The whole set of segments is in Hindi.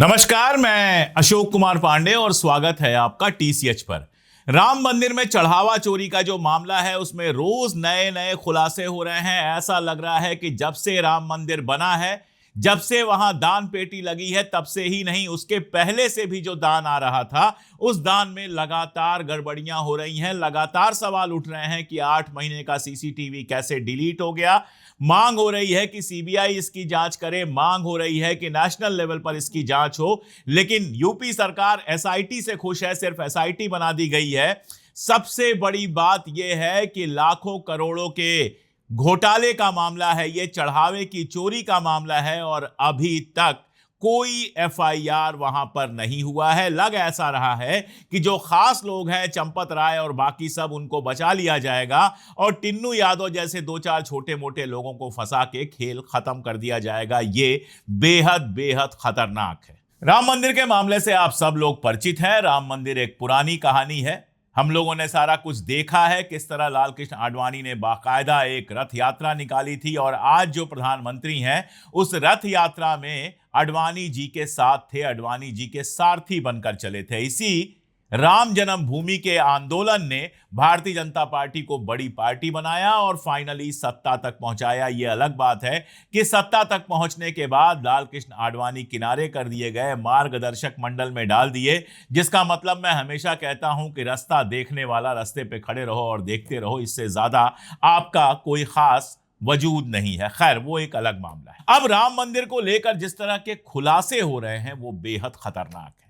नमस्कार, मैं अशोक कुमार पांडे और स्वागत है आपका टीसीएच पर। राम मंदिर में चढ़ावा चोरी का जो मामला है उसमें रोज नए नए खुलासे हो रहे हैं। ऐसा लग रहा है कि जब से राम मंदिर बना है, जब से वहां दान पेटी लगी है, तब से ही नहीं, उसके पहले से भी जो दान आ रहा था उस दान में लगातार गड़बड़ियां हो रही हैं। लगातार सवाल उठ रहे हैं कि 8 महीने का सीसीटीवी कैसे डिलीट हो गया। मांग हो रही है कि सीबीआई इसकी जांच करे, मांग हो रही है कि नेशनल लेवल पर इसकी जांच हो, लेकिन यूपी सरकार एसआईटी से खुश है, सिर्फ एसआईटी बना दी गई है। सबसे बड़ी बात यह है कि लाखों करोड़ों के घोटाले का मामला है, यह चढ़ावे की चोरी का मामला है और अभी तक कोई एफआईआर वहां पर नहीं हुआ है। लग ऐसा रहा है कि जो खास लोग हैं, चंपत राय और बाकी सब, उनको बचा लिया जाएगा और टिन्नू यादव जैसे 2-4 छोटे मोटे लोगों को फंसा के खेल खत्म कर दिया जाएगा। ये बेहद बेहद खतरनाक है। राम मंदिर के मामले से आप सब लोग परिचित हैं। राम मंदिर एक पुरानी कहानी है। हम लोगों ने सारा कुछ देखा है, किस तरह लाल कृष्ण आडवाणी ने बाकायदा एक रथ यात्रा निकाली थी और आज जो प्रधानमंत्री हैं उस रथ यात्रा में आडवाणी जी के साथ थे, आडवाणी जी के सारथी बनकर चले थे। इसी राम जन्मभूमि के आंदोलन ने भारतीय जनता पार्टी को बड़ी पार्टी बनाया और फाइनली सत्ता तक पहुंचाया। यह अलग बात है कि सत्ता तक पहुंचने के बाद लाल कृष्ण आडवाणी किनारे कर दिए गए, मार्गदर्शक मंडल में डाल दिए, जिसका मतलब मैं हमेशा कहता हूं कि रास्ता देखने वाला रास्ते पे खड़े रहो और देखते रहो, इससे ज्यादा आपका कोई खास वजूद नहीं है। खैर, वो एक अलग मामला है। अब राम मंदिर को लेकर जिस तरह के खुलासे हो रहे हैं वो बेहद खतरनाक है।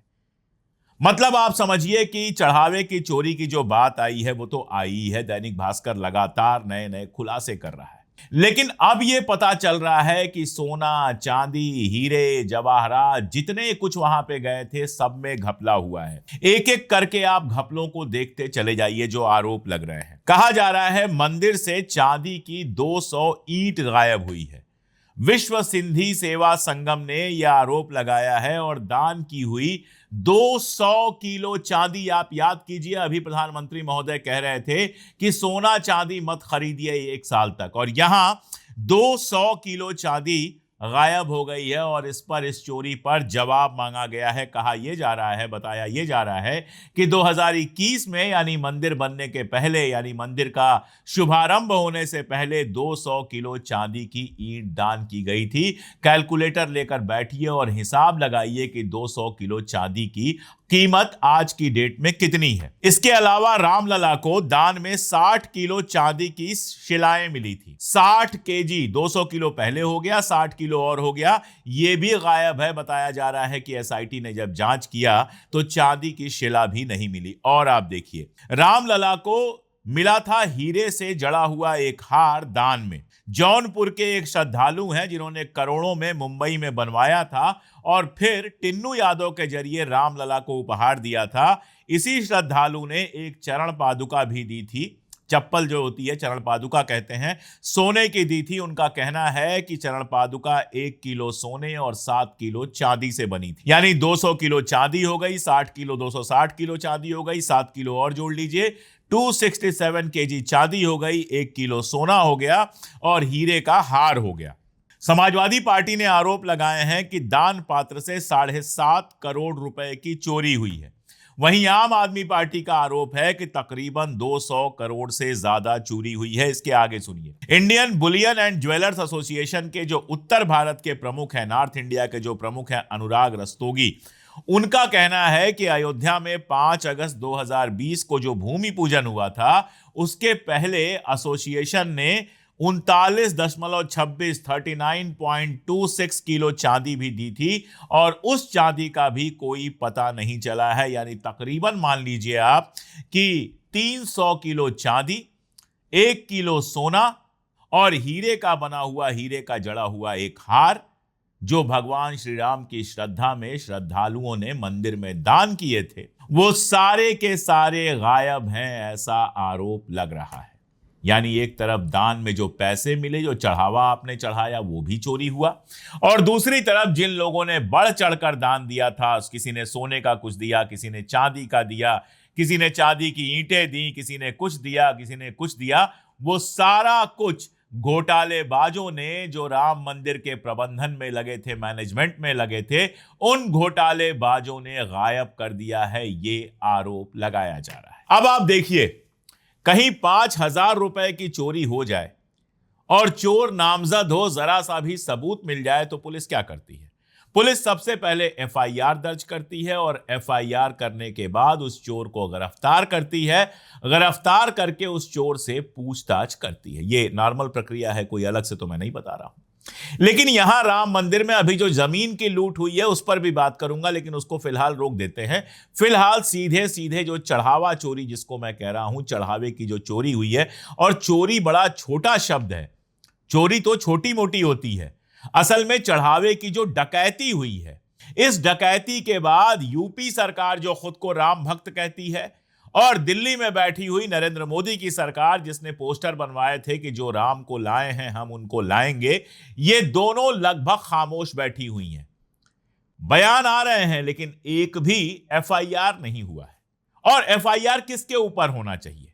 मतलब आप समझिए कि चढ़ावे की चोरी की जो बात आई है वो तो आई है, दैनिक भास्कर लगातार नए नए खुलासे कर रहा है, लेकिन अब यह पता चल रहा है कि सोना, चांदी, हीरे, जवाहरात, जितने कुछ वहां पे गए थे सब में घपला हुआ है। एक एक करके आप घपलों को देखते चले जाइए जो आरोप लग रहे हैं। कहा जा रहा है मंदिर से चांदी की 200 ईंट गायब हुई है। विश्व सिंधी सेवा संगम ने यह आरोप लगाया है और दान की हुई 200 किलो चांदी। आप याद कीजिए, अभी प्रधानमंत्री महोदय कह रहे थे कि सोना चांदी मत खरीदिए 1 साल तक, और यहां 200 किलो चांदी गायब हो गई है और इस चोरी पर जवाब मांगा गया है। कहा यह जा रहा है, बताया यह जा रहा है कि 2021 में, यानी मंदिर बनने के पहले, यानी मंदिर का शुभारंभ होने से पहले 200 किलो चांदी की ईंट दान की गई थी। कैलकुलेटर लेकर बैठिए और हिसाब लगाइए कि 200 किलो चांदी की कीमत आज की डेट में कितनी है। इसके अलावा रामलला को दान में 60 किलो चांदी की शिलाएं मिली थी। 60 केजी, 200 किलो पहले हो गया, 60 किलो और हो गया, यह भी गायब है। बताया जा रहा है कि एसआईटी ने जब जांच किया तो चांदी की शिला भी नहीं मिली। और आप देखिए, रामलला को मिला था हीरे से जड़ा हुआ एक हार दान में। जौनपुर के एक श्रद्धालु हैं जिन्होंने करोड़ों में मुंबई में बनवाया था और फिर टिन्नू यादव के जरिए रामलला को उपहार दिया था। इसी श्रद्धालु ने एक चरण पादुका भी दी थी, चप्पल जो होती है चरण पादुका कहते हैं, सोने की दी थी। उनका कहना है कि चरण पादुका 1 किलो सोने और 7 किलो चांदी से बनी थी, यानी 200 किलो चांदी हो गई, 60 किलो 260 किलो चांदी हो गई, 7 किलो और जोड़ लीजिए, 267 केजी चांदी हो गई, 1 किलो सोना हो गया और हीरे का हार हो गया। समाजवादी पार्टी ने आरोप लगाए हैं कि दान पात्र से 7.5 करोड़ रुपए की चोरी हुई है। वहीं आम आदमी पार्टी का आरोप है कि तकरीबन 200 करोड़ से ज्यादा चोरी हुई है। इसके आगे सुनिए। Indian Boolean and jewellers association के जो उत्तर भारत के प्रमुख हैं, नॉर्थ इंडिया के जो प्रमुख हैं, अनुराग रस्तोगी, उनका कहना है कि अयोध्या में 5 अगस्त 2020 को जो भूमि पूजन हुआ था उसके पहले एसोसिएशन ने 39.26 किलो चांदी भी दी थी और उस चांदी का भी कोई पता नहीं चला है। यानी तकरीबन मान लीजिए आप कि 300 किलो चांदी, 1 किलो सोना और हीरे का बना हुआ, हीरे का जड़ा हुआ एक हार, जो भगवान श्री राम की श्रद्धा में श्रद्धालुओं ने मंदिर में दान किए थे, वो सारे के सारे गायब हैं, ऐसा आरोप लग रहा है। यानी एक तरफ दान में जो पैसे मिले, जो चढ़ावा आपने चढ़ाया, वो भी चोरी हुआ, और दूसरी तरफ जिन लोगों ने बढ़ चढ़कर दान दिया था, किसी ने सोने का कुछ दिया, किसी ने चांदी का दिया, किसी ने चांदी की ईंटें दी, किसी ने कुछ दिया, किसी ने कुछ दिया, वो सारा कुछ घोटालेबाजों ने जो राम मंदिर के प्रबंधन में लगे थे, मैनेजमेंट में लगे थे, उन घोटालेबाजों ने गायब कर दिया है, ये आरोप लगाया जा रहा है। अब आप देखिए, कहीं 5,000 रुपए की चोरी हो जाए और चोर नामजद हो, जरा सा भी सबूत मिल जाए तो पुलिस क्या करती है? पुलिस सबसे पहले एफआईआर दर्ज करती है और एफआईआर करने के बाद उस चोर को गिरफ्तार करती है। गिरफ्तार करके उस चोर से पूछताछ करती है। ये नॉर्मल प्रक्रिया है, कोई अलग से तो मैं नहीं बता रहा हूं। लेकिन यहां राम मंदिर में अभी जो जमीन की लूट हुई है उस पर भी बात करूंगा, लेकिन उसको फिलहाल रोक देते हैं। फिलहाल सीधे सीधे जो चढ़ावा चोरी, जिसको मैं कह रहा हूं, चढ़ावे की जो चोरी हुई है, और चोरी बड़ा छोटा शब्द है, चोरी तो छोटी मोटी होती है। असल में चढ़ावे की जो डकैती हुई है, इस डकैती के बाद यूपी सरकार जो खुद को राम भक्त कहती है, और दिल्ली में बैठी हुई नरेंद्र मोदी की सरकार जिसने पोस्टर बनवाए थे कि जो राम को लाए हैं हम उनको लाएंगे, ये दोनों लगभग खामोश बैठी हुई हैं। बयान आ रहे हैं लेकिन एक भी एफआईआर नहीं हुआ है। और एफआईआर किसके ऊपर होना चाहिए?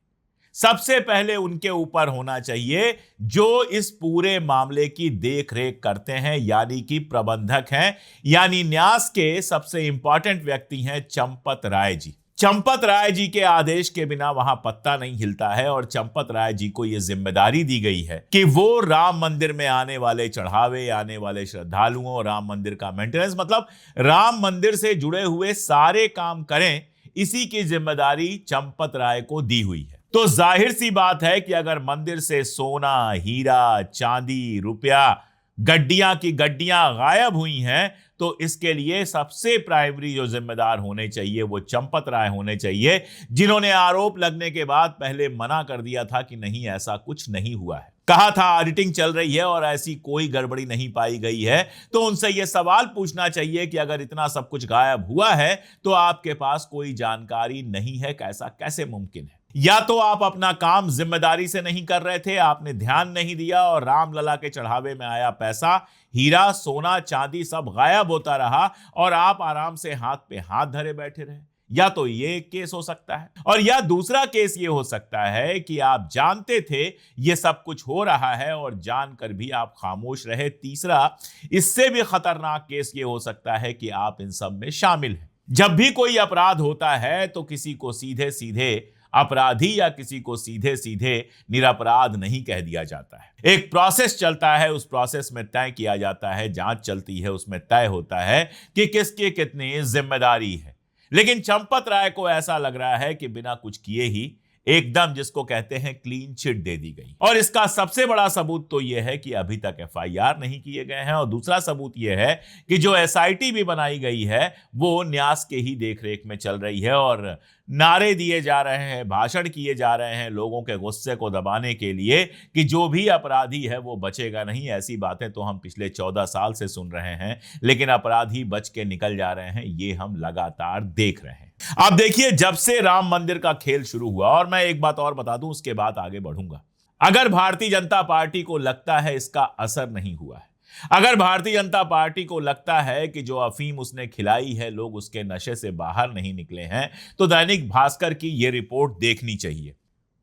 सबसे पहले उनके ऊपर होना चाहिए जो इस पूरे मामले की देखरेख करते हैं, यानी कि प्रबंधक हैं, यानी न्यास के सबसे इंपॉर्टेंट व्यक्ति हैं चंपत राय जी। चंपत राय जी के आदेश के बिना वहां पत्ता नहीं हिलता है, और चंपत राय जी को यह जिम्मेदारी दी गई है कि वो राम मंदिर में आने वाले चढ़ावे, आने वाले श्रद्धालुओं, राम मंदिर का मेंटेनेंस, मतलब राम मंदिर से जुड़े हुए सारे काम करें, इसी की जिम्मेदारी चंपत राय को दी हुई है। तो जाहिर सी बात है कि अगर मंदिर से सोना, हीरा, चांदी, रुपया, गड्डियां की गड्डियां गायब हुई हैं, तो इसके लिए सबसे प्राइमरी जो जिम्मेदार होने चाहिए वो चंपत राय होने चाहिए, जिन्होंने आरोप लगने के बाद पहले मना कर दिया था कि नहीं, ऐसा कुछ नहीं हुआ है। कहा था ऑडिटिंग चल रही है और ऐसी कोई गड़बड़ी नहीं पाई गई है। तो उनसे यह सवाल पूछना चाहिए कि अगर इतना सब कुछ गायब हुआ है तो आपके पास कोई जानकारी नहीं है, कैसा कैसे मुमकिन है? या तो आप अपना काम जिम्मेदारी से नहीं कर रहे थे, आपने ध्यान नहीं दिया और रामलला के चढ़ावे में आया पैसा, हीरा, सोना, चांदी सब गायब होता रहा और आप आराम से हाथ पे हाथ धरे बैठे रहे। या तो ये केस हो सकता है, और या दूसरा केस ये हो सकता है कि आप जानते थे ये सब कुछ हो रहा है और जानकर भी आप खामोश रहे। तीसरा, इससे भी खतरनाक केस ये हो सकता है कि आप इन सब में शामिल हैं। जब भी कोई अपराध होता है तो किसी को सीधे सीधे अपराधी या किसी को सीधे सीधे निरपराध नहीं कह दिया जाता है। एक प्रोसेस चलता है, उस प्रोसेस में तय किया जाता है, जांच चलती है, उसमें तय होता है कि किसकी कितनी जिम्मेदारी है। लेकिन चंपत राय को ऐसा लग रहा है कि बिना कुछ किए ही एकदम, जिसको कहते हैं, क्लीन चिट दे दी गई। और इसका सबसे बड़ा सबूत तो यह है कि अभी तक एफआईआर नहीं किए गए हैं, और दूसरा सबूत यह है कि जो एसआईटी भी बनाई गई है वो न्यास के ही देखरेख में चल रही है, और नारे दिए जा रहे हैं, भाषण किए जा रहे हैं लोगों के गुस्से को दबाने के लिए कि जो भी अपराधी है वो बचेगा नहीं। ऐसी बातें तो हम पिछले 14 साल से सुन रहे हैं, लेकिन अपराधी बच के निकल जा रहे हैं, ये हम लगातार देख रहे हैं। आप देखिए, जब से राम मंदिर का खेल शुरू हुआ, और मैं एक बात और बता दूं, उसके बाद आगे बढ़ूंगा, अगर भारतीय जनता पार्टी को लगता है इसका असर नहीं हुआ है, अगर भारतीय जनता पार्टी को लगता है कि जो अफीम उसने खिलाई है लोग उसके नशे से बाहर नहीं निकले हैं, तो दैनिक भास्कर की यह रिपोर्ट देखनी चाहिए।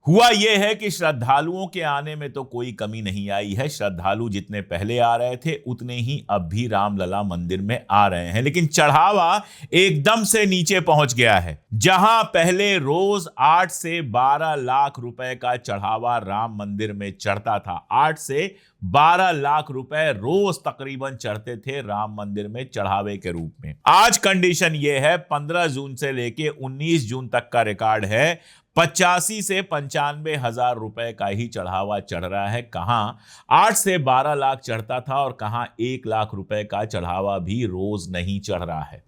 हुआ यह है कि श्रद्धालुओं के आने में तो कोई कमी नहीं आई है। श्रद्धालु जितने पहले आ रहे थे उतने ही अब भी रामलला मंदिर में आ रहे हैं, लेकिन चढ़ावा एकदम से नीचे पहुंच गया है। जहां पहले रोज 8 से 12 लाख रुपए का चढ़ावा राम मंदिर में चढ़ता था, 8 से 12 लाख रुपए रोज तकरीबन चढ़ते थे राम मंदिर में चढ़ावे के रूप में। आज कंडीशन यह है, 15 जून से लेके 19 जून तक का रिकॉर्ड है, 85 से 95 हजार रुपए का ही चढ़ावा चढ़ रहा है। कहां 8 से 12 लाख चढ़ता था और कहां 1 लाख रुपए का चढ़ावा भी रोज नहीं चढ़ रहा है।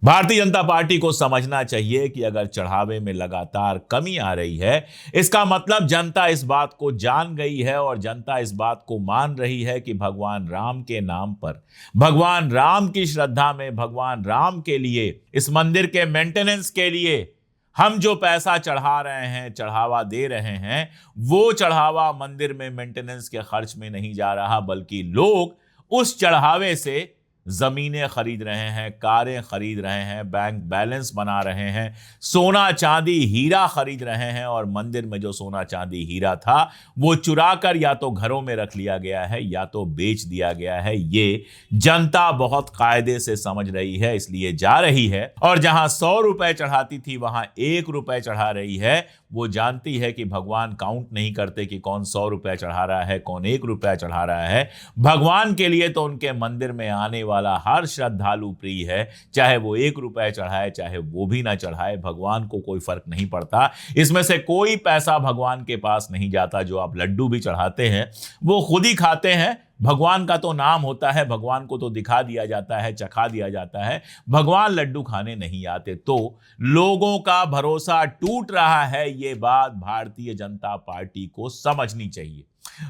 भारतीय जनता पार्टी को समझना चाहिए कि अगर चढ़ावे में लगातार कमी आ रही है, इसका मतलब जनता इस बात को जान गई है और जनता इस बात को मान रही है कि भगवान राम के नाम पर, भगवान राम की श्रद्धा में, भगवान राम के लिए, इस मंदिर के मेंटेनेंस के लिए हम जो पैसा चढ़ा रहे हैं, चढ़ावा दे रहे हैं, वो चढ़ावा मंदिर में मेंटेनेंस के खर्च में नहीं जा रहा, बल्कि लोग उस चढ़ावे से जमीनें खरीद रहे हैं, कारें खरीद रहे हैं, बैंक बैलेंस बना रहे हैं, सोना चांदी हीरा खरीद रहे हैं, और मंदिर में जो सोना चांदी हीरा था वो चुरा कर या तो घरों में रख लिया गया है या तो बेच दिया गया है। ये जनता बहुत कायदे से समझ रही है, इसलिए जा रही है। और जहां 100 रुपए चढ़ाती थी वहां 1 रुपए चढ़ा रही है। वो जानती है कि भगवान काउंट नहीं करते कि कौन 100 रुपए चढ़ा रहा है, कौन 1 रुपया चढ़ा रहा है। भगवान के लिए तो उनके मंदिर में आने वाला हर श्रद्धालु प्रिय है, चाहे वो 1 रुपया चढ़ाए चाहे वो भी ना चढ़ाए, भगवान को कोई फर्क नहीं पड़ता। इसमें से कोई पैसा भगवान के पास नहीं जाता। जो आप लड्डू भी चढ़ाते हैं वो खुद ही खाते हैं। भगवान का तो नाम होता है, भगवान को तो दिखा दिया जाता है, चखा दिया जाता है, भगवान लड्डू खाने नहीं आते। तो लोगों का भरोसा टूट रहा है, ये बात भारतीय जनता पार्टी को समझनी चाहिए।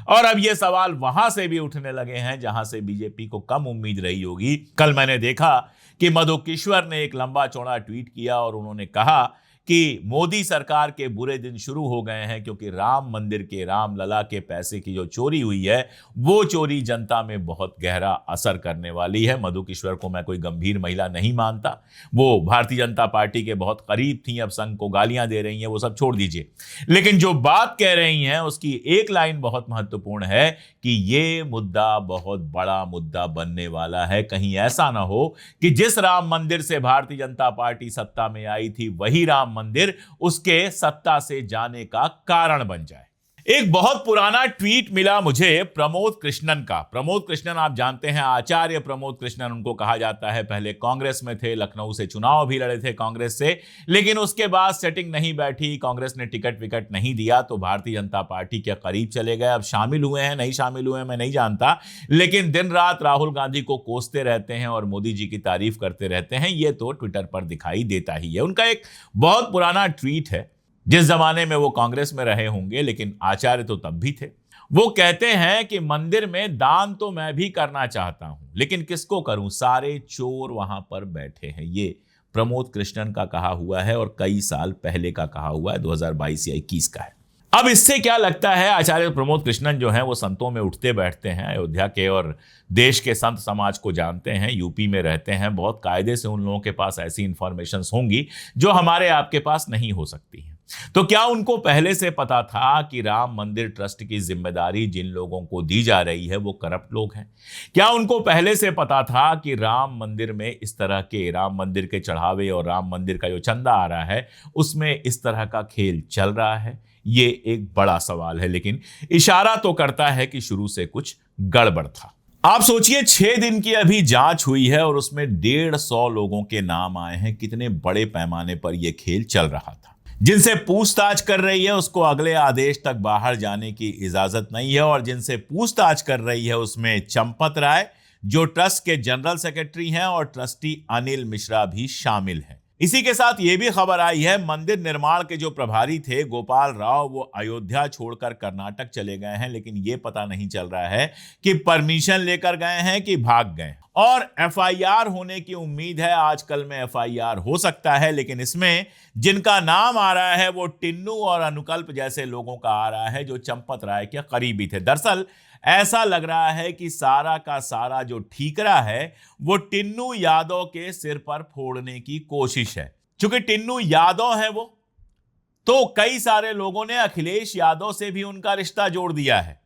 और अब ये सवाल वहां से भी उठने लगे हैं जहां से बीजेपी को कम उम्मीद रही होगी। कल मैंने देखा कि मधु किश्वर ने एक लंबा चौड़ा ट्वीट किया और उन्होंने कहा कि मोदी सरकार के बुरे दिन शुरू हो गए हैं, क्योंकि राम मंदिर के, रामलला के पैसे की जो चोरी हुई है वो चोरी जनता में बहुत गहरा असर करने वाली है। मधु किश्वर को मैं कोई गंभीर महिला नहीं मानता, वो भारतीय जनता पार्टी के बहुत करीब थी, अब संघ को गालियां दे रही हैं, वो सब छोड़ दीजिए। लेकिन जो बात कह रही हैं उसकी एक लाइन बहुत महत्वपूर्ण है कि ये मुद्दा बहुत बड़ा मुद्दा बनने वाला है। कहीं ऐसा ना हो कि जिस राम मंदिर से भारतीय जनता पार्टी सत्ता में आई थी वही राम मंदिर उसके सत्ता से जाने का कारण बन जाए। एक बहुत पुराना ट्वीट मिला मुझे प्रमोद कृष्णन का। प्रमोद कृष्णन आप जानते हैं, आचार्य प्रमोद कृष्णन उनको कहा जाता है। पहले कांग्रेस में थे, लखनऊ से चुनाव भी लड़े थे कांग्रेस से, लेकिन उसके बाद सेटिंग नहीं बैठी, कांग्रेस ने टिकट विकट नहीं दिया तो भारतीय जनता पार्टी के करीब चले गए। अब शामिल हुए हैं नहीं शामिल हुए हैं मैं नहीं जानता, लेकिन दिन रात राहुल गांधी को कोसते रहते हैं और मोदी जी की तारीफ करते रहते हैं। ये तो ट्विटर पर दिखाई देता ही है। उनका एक बहुत पुराना ट्वीट है, जिस जमाने में वो कांग्रेस में रहे होंगे, लेकिन आचार्य तो तब भी थे। वो कहते हैं कि मंदिर में दान तो मैं भी करना चाहता हूं, लेकिन किसको करूं, सारे चोर वहां पर बैठे हैं। ये प्रमोद कृष्णन का कहा हुआ है और कई साल पहले का कहा हुआ है, 2022 या 21 का है। अब इससे क्या लगता है, आचार्य प्रमोद कृष्णन जो हैं वो संतों में उठते बैठते हैं, अयोध्या के और देश के संत समाज को जानते हैं, यूपी में रहते हैं, बहुत कायदे से उन लोगों के पास ऐसी इंफॉर्मेशन होंगी जो हमारे आपके पास नहीं हो सकती हैं। तो क्या उनको पहले से पता था कि राम मंदिर ट्रस्ट की जिम्मेदारी जिन लोगों को दी जा रही है वो करप्ट लोग हैं? क्या उनको पहले से पता था कि राम मंदिर में इस तरह के, राम मंदिर के चढ़ावे और राम मंदिर का जो चंदा आ रहा है उसमें इस तरह का खेल चल रहा है? ये एक बड़ा सवाल है, लेकिन इशारा तो करता है कि शुरू से कुछ गड़बड़ था। आप सोचिए, 6 दिन की अभी जांच हुई है और उसमें 150 लोगों के नाम आए हैं। कितने बड़े पैमाने पर यह खेल चल रहा था। जिनसे पूछताछ कर रही है उसको अगले आदेश तक बाहर जाने की इजाजत नहीं है, और जिनसे पूछताछ कर रही है उसमें चंपत राय जो ट्रस्ट के जनरल सेक्रेटरी हैं और ट्रस्टी अनिल मिश्रा भी शामिल हैं। इसी के साथ यह भी खबर आई है, मंदिर निर्माण के जो प्रभारी थे गोपाल राव वो अयोध्या छोड़कर कर्नाटक चले गए हैं, लेकिन यह पता नहीं चल रहा है कि परमिशन लेकर गए हैं कि भाग गए। और एफआईआर होने की उम्मीद है, आजकल में एफआईआर हो सकता है, लेकिन इसमें जिनका नाम आ रहा है वो टिन्नू और अनुकल्प जैसे लोगों का आ रहा है जो चंपत राय के करीबी थे। दरअसल ऐसा लग रहा है कि सारा का सारा जो ठीकरा है वो टिन्नू यादव के सिर पर फोड़ने की कोशिश है। क्योंकि टिन्नू यादव है वो, तो कई सारे लोगों ने अखिलेश यादव से भी उनका रिश्ता जोड़ दिया है।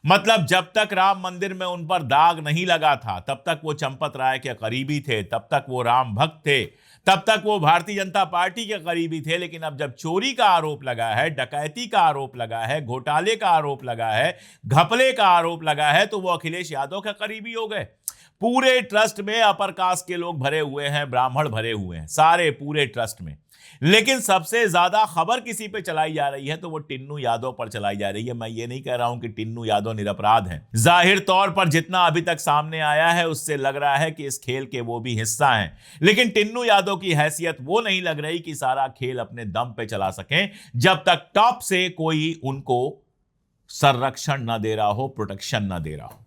मतलब जब तक राम मंदिर में उन पर दाग नहीं लगा था तब तक वो चंपत राय के करीबी थे, तब तक वो राम भक्त थे, तब तक वो भारतीय जनता पार्टी के करीबी थे। लेकिन अब जब चोरी का आरोप लगा है, डकैती का आरोप लगा है, घोटाले का आरोप लगा है, घपले का आरोप लगा है, तो वो अखिलेश यादव के करीबी हो गए। पूरे ट्रस्ट में अपर कास्ट के लोग भरे हुए हैं, ब्राह्मण भरे हुए हैं, सारे पूरे ट्रस्ट में। लेकिन सबसे ज्यादा खबर किसी पे चलाई जा रही है तो वो टिन्नू यादव पर चलाई जा रही है। मैं ये नहीं कह रहा हूं कि टिन्नू यादव निरपराध हैं। जाहिर तौर पर जितना अभी तक सामने आया है उससे लग रहा है कि इस खेल के वो भी हिस्सा हैं, लेकिन टिन्नू यादव की हैसियत वो नहीं लग रही कि सारा खेल अपने दम पे चला सकें जब तक टॉप से कोई उनको संरक्षण ना दे रहा हो, प्रोटेक्शन ना दे रहा हो।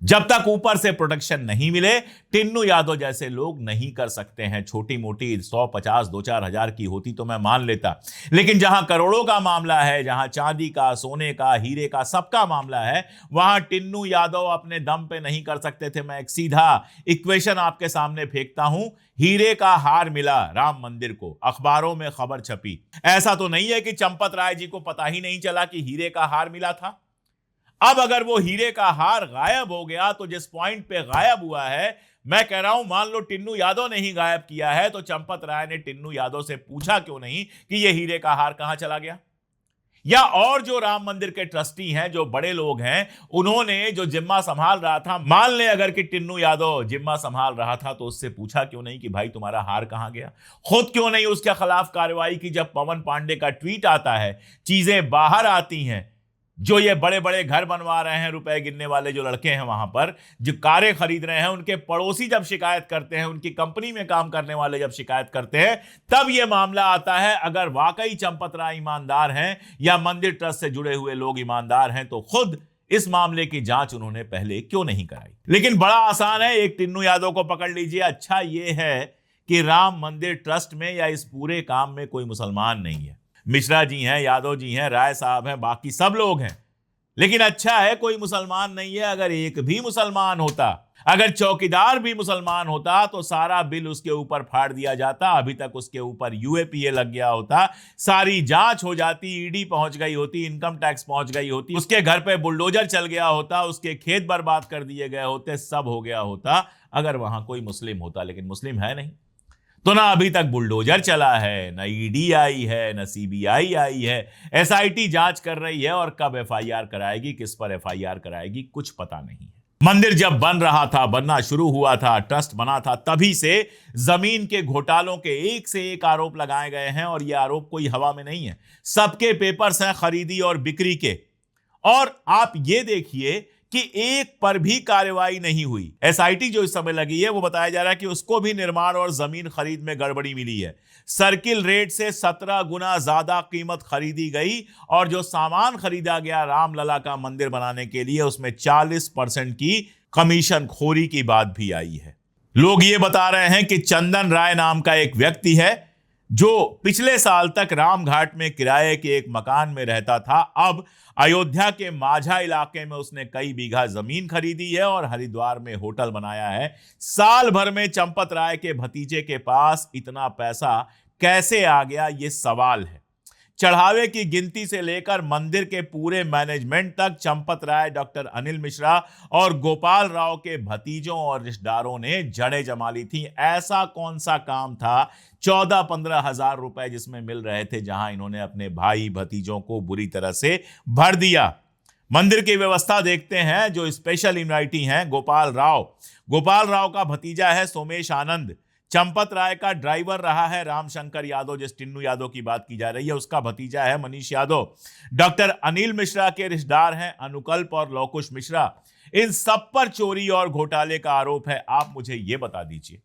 जब तक ऊपर से प्रोटेक्शन नहीं मिले, टिन्नू यादव जैसे लोग नहीं कर सकते हैं। छोटी मोटी 150 2-4 हजार की होती तो मैं मान लेता, लेकिन जहां करोड़ों का मामला है, जहां चांदी का, सोने का, हीरे का, सबका मामला है, वहां टिन्नू यादव अपने दम पे नहीं कर सकते थे। मैं एक सीधा इक्वेशन आपके सामने फेंकता हूं। हीरे का हार मिला राम मंदिर को, अखबारों में खबर छपी। ऐसा तो नहीं है कि चंपत राय जी को पता ही नहीं चला कि हीरे का हार मिला था। अब अगर वो हीरे का हार गायब हो गया, तो जिस पॉइंट पे गायब हुआ है, मैं कह रहा हूं मान लो टिन्नू यादव ने ही गायब किया है, तो चंपत राय ने टिन्नू यादव से पूछा क्यों नहीं कि ये हीरे का हार कहां चला गया? या और जो राम मंदिर के ट्रस्टी हैं, जो बड़े लोग हैं, उन्होंने जो जिम्मा संभाल रहा था, मान ले अगर कि टिन्नू यादव जिम्मा संभाल रहा था, तो उससे पूछा क्यों नहीं कि भाई तुम्हारा हार कहां गया? खुद क्यों नहीं उसके खिलाफ कार्रवाई की? जब पवन पांडे का ट्वीट आता है, चीजें बाहर आती हैं, जो ये बड़े बड़े घर बनवा रहे हैं, रुपए गिनने वाले जो लड़के हैं वहां पर, जो कारें खरीद रहे हैं, उनके पड़ोसी जब शिकायत करते हैं, उनकी कंपनी में काम करने वाले जब शिकायत करते हैं, तब यह मामला आता है। अगर वाकई चंपत राय ईमानदार हैं या मंदिर ट्रस्ट से जुड़े हुए लोग ईमानदार हैं, तो खुद इस मामले की जांच उन्होंने पहले क्यों नहीं कराई? लेकिन बड़ा आसान है, एक टिन्नू यादव को पकड़ लीजिए। अच्छा यह है कि राम मंदिर ट्रस्ट में या इस पूरे काम में कोई मुसलमान नहीं है। मिश्रा जी हैं, यादव जी हैं, राय साहब हैं, बाकी सब लोग हैं, लेकिन अच्छा है कोई मुसलमान नहीं है। अगर एक भी मुसलमान होता, अगर चौकीदार भी मुसलमान होता, तो सारा बिल उसके ऊपर फाड़ दिया जाता। अभी तक उसके ऊपर यूएपीए लग गया होता, सारी जांच हो जाती, ईडी पहुंच गई होती, इनकम टैक्स पहुंच गई होती, उसके घर पे बुलडोजर चल गया होता, उसके खेत बर्बाद कर दिए गए होते, सब हो गया होता अगर वहां कोई मुस्लिम होता। लेकिन मुस्लिम है नहीं, तो ना अभी तक बुलडोजर चला है, ना ईडी आई है, ना सीबीआई आई है। एसआईटी जांच कर रही है, और कब एफआईआर कराएगी, किस पर एफआईआर कराएगी, कुछ पता नहीं है। मंदिर जब बन रहा था, बनना शुरू हुआ था, ट्रस्ट बना था, तभी से जमीन के घोटालों के एक से एक आरोप लगाए गए हैं। और ये आरोप कोई हवा में नहीं है, सबके पेपर्स हैं खरीदी और बिक्री के। और आप ये देखिए कि एक पर भी कार्रवाई नहीं हुई। एसआईटी जो इस समय लगी है, वो बताया जा रहा है कि उसको भी निर्माण और जमीन खरीद में गड़बड़ी मिली है। सर्किल रेट से 17 गुना ज्यादा कीमत खरीदी गई, और जो सामान खरीदा गया रामलला का मंदिर बनाने के लिए, उसमें 40% की कमीशन खोरी की बात भी आई है। लोग ये बता रहे हैं कि चंदन राय नाम का एक व्यक्ति है, जो पिछले साल तक रामघाट में किराए के एक मकान में रहता था। अब अयोध्या के माझा इलाके में उसने कई बीघा जमीन खरीदी है और हरिद्वार में होटल बनाया है। साल भर में चंपत राय के भतीजे के पास इतना पैसा कैसे आ गया, ये सवाल है। चढ़ावे की गिनती से लेकर मंदिर के पूरे मैनेजमेंट तक चंपत राय, डॉक्टर अनिल मिश्रा और गोपाल राव के भतीजों और रिश्तेदारों ने जड़ें जमा ली थी। ऐसा कौन सा काम था 14-15 हजार रुपए जिसमें मिल रहे थे, जहां इन्होंने अपने भाई भतीजों को बुरी तरह से भर दिया? मंदिर की व्यवस्था देखते हैं। जो स्पेशल इनवाइटी हैं, गोपाल राव का भतीजा है सोमेश आनंद। चंपत राय का ड्राइवर रहा है रामशंकर यादव, जिस टिन्नू यादव की बात की जा रही है, उसका भतीजा है मनीष यादव। डॉक्टर अनिल मिश्रा के रिश्तेदार हैं अनुकल्प और लौकुश मिश्रा। इन सब पर चोरी और घोटाले का आरोप है। आप मुझे यह बता दीजिए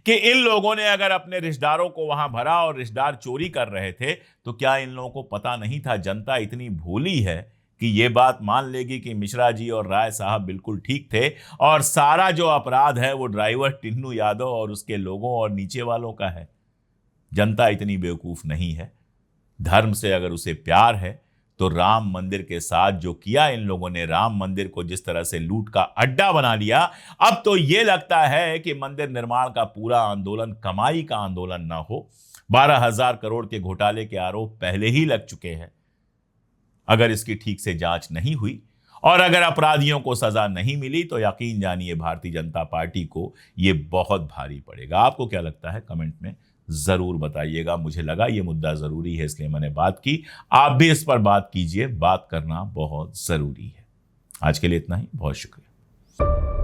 कि इन लोगों ने अगर अपने रिश्तेदारों को वहां भरा और रिश्तेदार चोरी कर रहे थे, तो क्या इन लोगों को पता नहीं था? जनता इतनी भोली है कि ये बात मान लेगी कि मिश्रा जी और राय साहब बिल्कुल ठीक थे, और सारा जो अपराध है वो ड्राइवर टिन्नू यादव और उसके लोगों और नीचे वालों का है। जनता इतनी बेवकूफ नहीं है। धर्म से अगर उसे प्यार है, तो राम मंदिर के साथ जो किया इन लोगों ने, राम मंदिर को जिस तरह से लूट का अड्डा बना लिया, अब तो ये लगता है कि मंदिर निर्माण का पूरा आंदोलन कमाई का आंदोलन ना हो। 12,000 करोड़ के घोटाले के आरोप पहले ही लग चुके हैं। अगर इसकी ठीक से जांच नहीं हुई और अगर अपराधियों को सजा नहीं मिली, तो यकीन जानिए भारतीय जनता पार्टी को यह बहुत भारी पड़ेगा। आपको क्या लगता है, कमेंट में जरूर बताइएगा। मुझे लगा यह मुद्दा जरूरी है, इसलिए मैंने बात की। आप भी इस पर बात कीजिए, बात करना बहुत जरूरी है। आज के लिए इतना ही, बहुत शुक्रिया।